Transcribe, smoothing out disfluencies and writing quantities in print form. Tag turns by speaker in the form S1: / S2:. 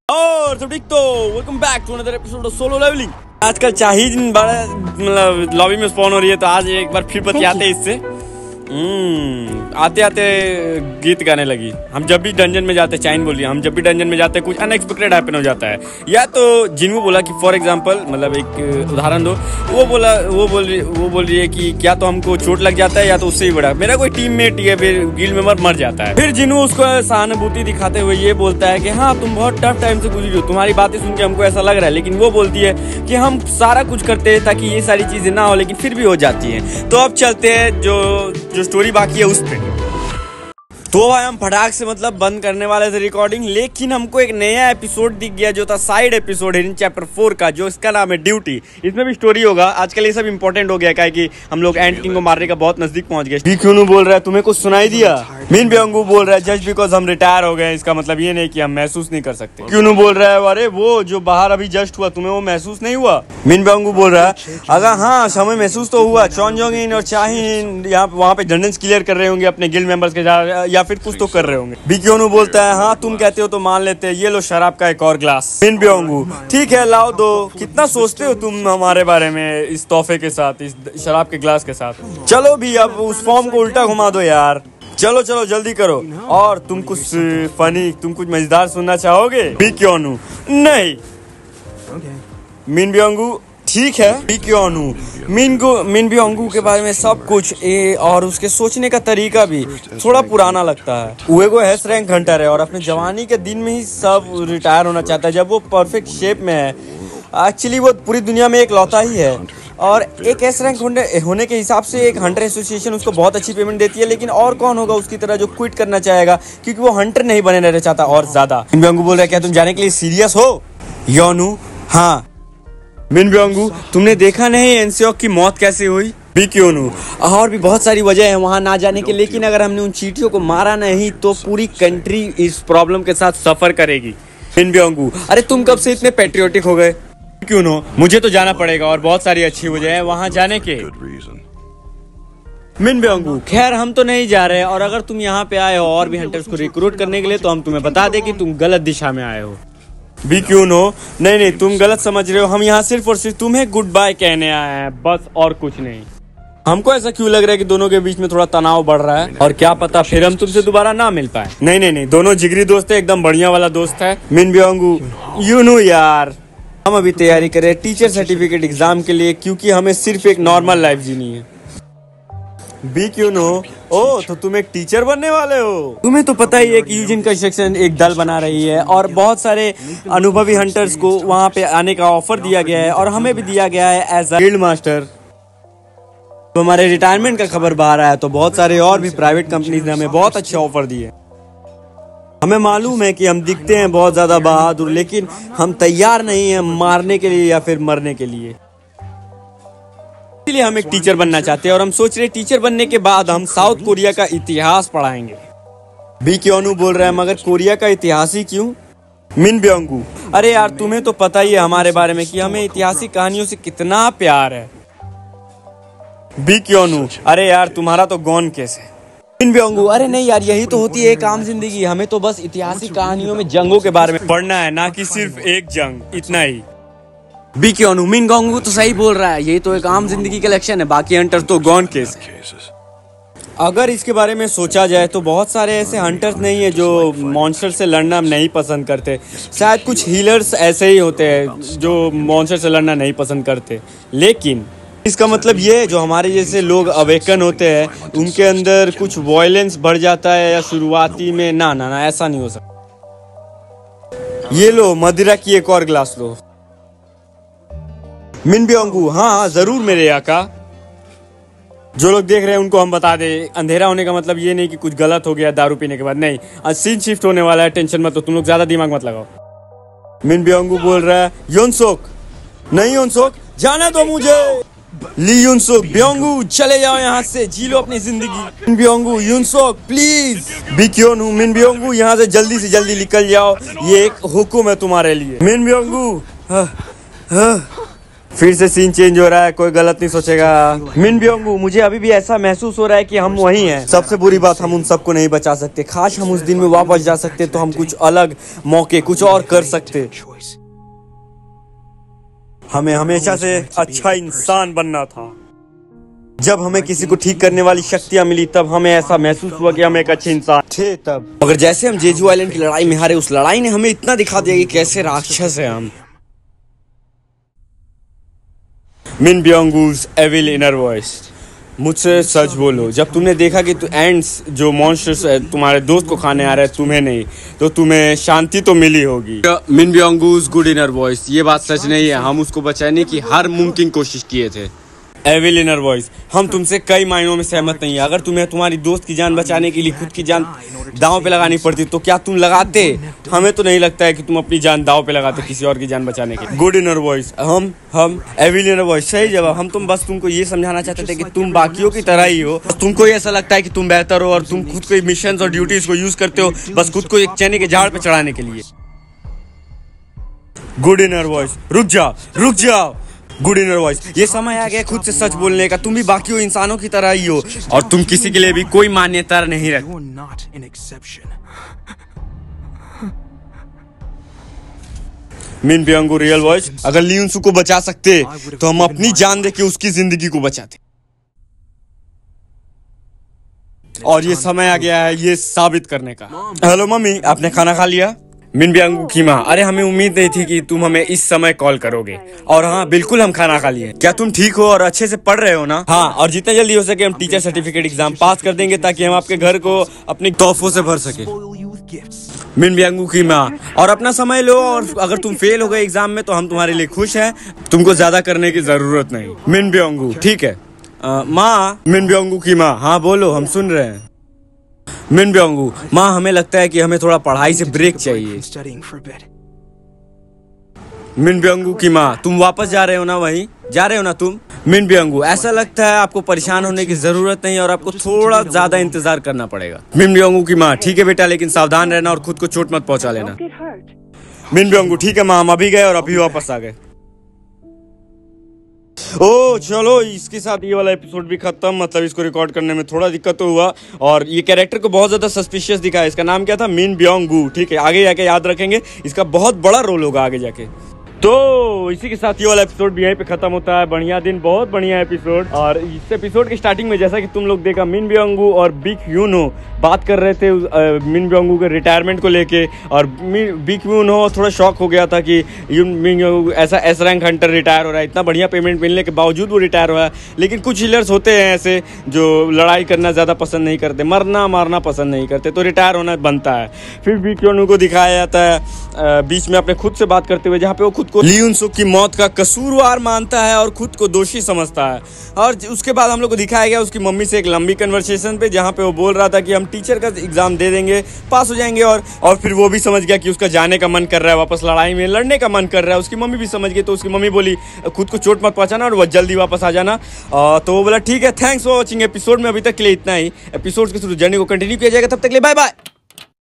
S1: और सब ठीक तो welcome back to another episode of Solo Leveling. आजकल चाहिए बड़ा मतलब लॉबी में स्पॉन हो रही है, तो आज एक बार फिर बतियाते हैं इससे। आते आते गीत गाने लगी। हम जब भी डंजन में जाते, चाइन बोलिए, हम जब भी डंजन में जाते कुछ अनएक्सपेक्टेड हैपन हो जाता है। या तो जिनको बोला कि फॉर एग्जांपल मतलब एक उदाहरण दो, वो बोल रही है कि क्या तो हमको चोट लग जाता है या तो उससे ही बड़ा मेरा कोई टीममेट या फिर गिल्ड मेंबर मर जाता है। फिर जिन्हों उसको सहानुभूति दिखाते हुए ये बोलता है कि हाँ तुम बहुत टफ टाइम से गुजरी हो, तुम्हारी बातें सुन के हमको ऐसा लग रहा है। लेकिन वो बोलती है कि हम सारा कुछ करते हैं ताकि ये सारी चीजें ना हो, लेकिन फिर भी हो जाती है। तो अब चलते हैं जो स्टोरी बाकी है उस पे। तो भाई हम फटाक से मतलब बंद करने वाले थे रिकॉर्डिंग, लेकिन हमको एक नया एपिसोड दिख गया जो था साइड एपिसोड है इन चैप्टर 4 का, जो इसका नाम है ड्यूटी। इसमें भी स्टोरी होगा। आजकल ये सब इंपॉर्टेंट हो गया है कि हम लोग एंड किंग को मारने का बहुत नजदीक पहुंच गए। क्यों बोल रहा है तुम्हें कुछ सुनाई दिया? मिन ब्योंगू बोल रहा है जस्ट बिकॉज हम रिटायर हो गए इसका मतलब ये नहीं कि हम महसूस नहीं कर सकते। क्यों बोल रहा है अरे वो जो बाहर अभी जस्ट हुआ तुम्हें वो महसूस नहीं हुआ? मिन ब्योंगू बोल रहा है अगर हाँ समय महसूस तो हुआ। चॉन जोंग इन और चाहिन यहाँ वहाँ पे डंजन्स क्लियर कर रहे होंगे अपने गिल्ड मेंबर्स के साथ, या फिर कुछ तो कर रहे होंगे। बिक्योनू बोलता है हाँ तुम कहते हो तो मान लेते हैं, ये लो शराब का एक और ग्लास। मिन ब्योंगू ठीक है लाओ दो। कितना सोचते हो तुम हमारे बारे में इस तोहफे के साथ, इस शराब के ग्लास के साथ। चलो भी अब उस फॉर्म को उल्टा घुमा दो यार। चलो चलो जल्दी करो। और तुम कुछ फनी, तुम कुछ मजेदार सुनना चाहोगे? बिक्योनू नहीं। मिन ब्योंगू ठीक है। बिक्योनू मिन ब्योंगू के बारे में सब कुछ और उसके सोचने का तरीका भी थोड़ा पुराना लगता है। वो हेस रैंक हंटर है और अपने जवानी के दिन में ही सब रिटायर होना चाहता है, जब वो परफेक्ट शेप में है। एक्चुअली वो पूरी दुनिया में एक लौता ही है और एक एस रैंक होने के हिसाब से एक हंटर एसोसिएशन उसको बहुत अच्छी पेमेंट देती है। लेकिन और कौन होगा उसकी तरह जो क्विट करना चाहेगा, क्योंकि वो हंटर नहीं बने रहना चाहता और ज्यादा। मिन ब्योंगू बोल रहा है क्या तुम जाने के लिए सीरियस हो? योनू हाँ। मिन ब्योंगू तुमने देखा नहीं एनसियोक की मौत कैसे हुई? बिक्योनू और भी बहुत सारी वजह है वहां ना जाने के, लेकिन अगर हमने उन चींटियों को मारा नहीं तो पूरी कंट्री इस प्रॉब्लम के साथ सफर करेगी। मिन ब्योंगू अरे तुम कब से इतने पैट्रियोटिक हो गए? क्यों नो मुझे तो जाना पड़ेगा और बहुत सारी अच्छी वजह है वहां जाने के। मिन ब्योंगू खैर हम तो नहीं जा रहे, और अगर तुम यहाँ पे आए हो और भी हंटर्स को रिक्रूट करने के लिए तो हम तुम्हें बता दें कि तुम गलत दिशा में आए हो। भी क्यों नो नहीं तुम गलत समझ रहे हो। हम यहाँ सिर्फ और सिर्फ तुम्हें गुड बाय कहने आए हैं बस, और कुछ नहीं। हमको ऐसा क्यों लग रहा है कि दोनों के बीच में थोड़ा तनाव बढ़ रहा है, और क्या पता फिर हम तुमसे दोबारा ना मिल पाए। नहीं दोनों जिगरी दोस्त है, एकदम बढ़िया वाला दोस्त है। मिन ब्योंगू यू नो यार हम अभी तैयारी करें टीचर सर्टिफिकेट एग्जाम के लिए, क्योंकि हमें सिर्फ एक नॉर्मल लाइफ जीनी है। बी क्यों नो ओ तो तुम एक टीचर बनने वाले हो। तुम्हें तो पता ही है कि यूजिन कंस्ट्रक्शन एक दल बना रही है और बहुत सारे अनुभवी हंटर्स को वहां पे आने का ऑफर दिया गया है, और हमें भी दिया गया है एज अ गिल्ड मास्टर। तो हमारे रिटायरमेंट का खबर बाहर आया तो बहुत सारे और भी प्राइवेट कंपनीज ने हमें बहुत अच्छे ऑफर दिए। हमें मालूम है कि हम दिखते हैं बहुत ज्यादा बहादुर, लेकिन हम तैयार नहीं हैं मारने के लिए या फिर मरने के लिए। इसलिए हम एक टीचर बनना चाहते हैं और हम सोच रहे टीचर बनने के बाद हम साउथ कोरिया का इतिहास पढ़ाएंगे। बिक्योनू बोल रहा है मगर कोरिया का इतिहास ही क्यों? मिन ब्योंगू अरे यार तुम्हें तो पता ही है हमारे बारे में कि हमें ऐतिहासिक कहानियों से कितना प्यार है। बिक्योनू अरे यार तुम्हारा तो गॉन केस है। मिन ब्योंगू अरे नहीं यार यही तो होती है एक आम जिंदगी, हमें तो बस ऐतिहासिक कहानियों में जंगों के बारे में पढ़ना है, ना कि सिर्फ एक जंग, इतना ही। बिक्योनू मिन ब्योंगू तो सही बोल रहा है, यही तो एक आम जिंदगी का लक्षण है, बाकी हंटर्स तो गॉन केस है। अगर इसके बारे में सोचा जाए तो बहुत सारे ऐसे हंटर्स नहीं है जो मॉन्स्टर से लड़ना नहीं पसंद करते। शायद कुछ हीलर्स ऐसे ही होते हैं जो मॉन्स्टर से लड़ना नहीं पसंद करते, लेकिन इसका मतलब ये है जो हमारे जैसे लोग अवेकन होते हैं उनके अंदर कुछ वायलेंस बढ़ जाता है, या शुरुआती में ना ऐसा नहीं हो सकता। ये लो मदिरा की एक और ग्लास लो। मिन ब्योंगू हाँ जरूर मेरे आका। जो लोग देख रहे हैं उनको हम बता दें, अंधेरा होने का मतलब ये नहीं कि कुछ गलत हो गया दारू पीने के बाद, नहीं आज सीन शिफ्ट होने वाला है, टेंशन मत लो, तुम लोग ज्यादा दिमाग मत लगाओ। मिन ब्योंगू बोल रहा है योनसोक नहीं योनसोक जाना दो मुझे। ली युनसोक ब्योंगू चले जाओ यहाँ से, जी लो अपनी जिंदगी। मिन ब्योंगू युनसोक प्लीज। बिक्योनू मिन ब्योंगू यहाँ से जल्दी निकल जाओ, ये एक हुक्म है तुम्हारे लिए। मिन ब्योंगू फिर से सीन चेंज हो रहा है, कोई गलत नहीं सोचेगा। मिन ब्योंगू, मुझे अभी भी ऐसा महसूस हो रहा है कि हम वही हैं। सबसे बुरी बात, हम उन सबको नहीं बचा सकते। काश हम उस दिन में वापस जा सकते तो हम कुछ अलग मौके, कुछ और कर सकते। हमें हमेशा से अच्छा इंसान बनना था। जब हमें किसी को ठीक करने वाली शक्तियां मिली तब हमें ऐसा महसूस हुआ कि हम एक अच्छे इंसान थे तब। मगर जैसे हम जेजू आइलैंड की लड़ाई में हारे, उस लड़ाई ने हमें इतना दिखा दिया कि कैसे राक्षस है हम। मिन ब्योंगू's एविल इनर वॉइस, मुझसे सच बोलो, जब तुमने देखा कि एंड्स जो मॉन्स्टर्स तुम्हारे दोस्त को खाने आ रहे हैं, तुम्हें नहीं, तो तुम्हें शांति तो मिली होगी। मिन ब्योंगू's गुड इनर वॉइस, ये बात सच नहीं है। हम उसको बचाने की हर मुमकिन कोशिश किए थे। एविल इनर वॉइस, हम तुमसे कई मायनों में सहमत नहीं है। अगर तुम्हें तुम्हारी दोस्त की जान बचाने के लिए खुद की जान दांव पे लगानी पड़ती तो क्या तुम लगाते? हमें तो नहीं लगता है कि तुम अपनी जान दांव पे लगाते किसी और की जान बचाने के। गुड इनर वॉइस, हम एविल इनर वॉइस, सही जवाब। हम तुमको ये समझाना चाहते थे कि तुम बाकियों की तरह ही हो। तुमको ऐसा लगता है कि तुम बेहतर हो और तुम खुद को मिशन और ड्यूटीज को यूज करते हो बस खुद को एक चने के झाड़ पे चढ़ाने के लिए। गुड इनर वॉइस, रुक जाओ। गुड इनर वॉइस, ये समय आ गया खुद से सच बोलने का। तुम भी बाकी इंसानों की तरह ही हो और तुम किसी के लिए भी कोई मान्यता नहीं रखते। मिन ब्योंगू रियल वॉइस, अगर लियुनसू को बचा सकते तो हम अपनी जान देके उसकी जिंदगी को बचाते। और ये समय आ गया है ये साबित करने का। हेलो मम्मी, आपने खाना खा लिया? मिन ब्योंगू की माँ, अरे हमें उम्मीद नहीं थी कि तुम हमें इस समय कॉल करोगे। और हाँ, बिल्कुल हम खाना खा लिए। क्या तुम ठीक हो और अच्छे से पढ़ रहे हो ना? हाँ, और जितना जल्दी हो सके हम टीचर सर्टिफिकेट एग्जाम पास कर देंगे ताकि हम आपके घर को अपनी तोहफों से भर सके। मिन ब्योंगू की माँ, और अपना समय लो, और अगर तुम फेल हो गए एग्जाम में तो हम तुम्हारे लिए खुश हैं। तुमको ज्यादा करने की जरूरत नहीं। मिन ब्योंगू, ठीक है। माँ, मिन ब्योंगू की माँ, हाँ बोलो, हम सुन रहे हैं। मिन ब्योंगू, माँ हमें लगता है कि हमें थोड़ा पढ़ाई से ब्रेक चाहिए। मिन ब्योंगू की माँ, तुम वापस जा रहे हो ना? वहीं जा रहे हो ना तुम? मिन ब्योंगू, ऐसा लगता है आपको परेशान होने की जरूरत नहीं और आपको थोड़ा ज्यादा इंतजार करना पड़ेगा। मिन ब्योंगू की माँ, ठीक है बेटा, लेकिन सावधान रहना और खुद को चोट मत पहुंचा लेना। मिन ब्योंगू, ठीक है माँ, हम अभी गए और अभी वापस आ गए। ओ चलो, इसके साथ ये वाला एपिसोड भी खत्म। मतलब इसको रिकॉर्ड करने में थोड़ा दिक्कत तो हुआ और ये कैरेक्टर को बहुत ज्यादा सस्पिशियस दिखा है। इसका नाम क्या था? मिन ब्योंगू, ठीक है, आगे जाके याद रखेंगे, इसका बहुत बड़ा रोल होगा आगे जाके। तो इसी के साथ ये वाला एपिसोड भी यहीं पे खत्म होता है। बढ़िया दिन, बहुत बढ़िया एपिसोड। और इस एपिसोड की स्टार्टिंग में जैसा कि तुम लोग देखा, मिन ब्योंगू और बिग ह्यूनो बात कर रहे थे मिन ब्योंगू के रिटायरमेंट को लेके। और बिग ह्यूनो थोड़ा शॉक हो गया था कि मिन ब्योंगू ऐसा एस रैंक हंटर रिटायर हो रहा है, इतना बढ़िया पेमेंट मिलने के बावजूद वो रिटायर हुआ है। लेकिन कुछ हिलर्स होते हैं ऐसे जो लड़ाई करना ज़्यादा पसंद नहीं करते, मारना पसंद नहीं करते, तो रिटायर होना बनता है। फिर बिग ह्यूनो को दिखाया जाता है बीच में अपने खुद से बात करते हुए, जहाँ पे वो खुद को लियुनसू की मौत का कसूरवार मानता है और खुद को दोषी समझता है। और उसके बाद हम लोग को दिखाया गया उसकी मम्मी से एक लंबी कन्वर्सेशन पे, जहाँ पे वो बोल रहा था कि हम टीचर का एग्जाम दे देंगे, पास हो जाएंगे। और फिर वो भी समझ गया कि उसका जाने का मन कर रहा है, वापस लड़ाई में लड़ने का मन कर रहा है। उसकी मम्मी भी समझ गई, तो उसकी मम्मी बोली खुद को चोट मत पहुंचाना और वो जल्दी वापस आ जाना। तो वो बोला ठीक है, थैंक्स फॉर वॉचिंग एपिसोड में अभी तक के लिए इतना ही। एपिसोड के थ्रू जर्नी को कंटिन्यू किया जाएगा, तब तक के लिए बाय बाय।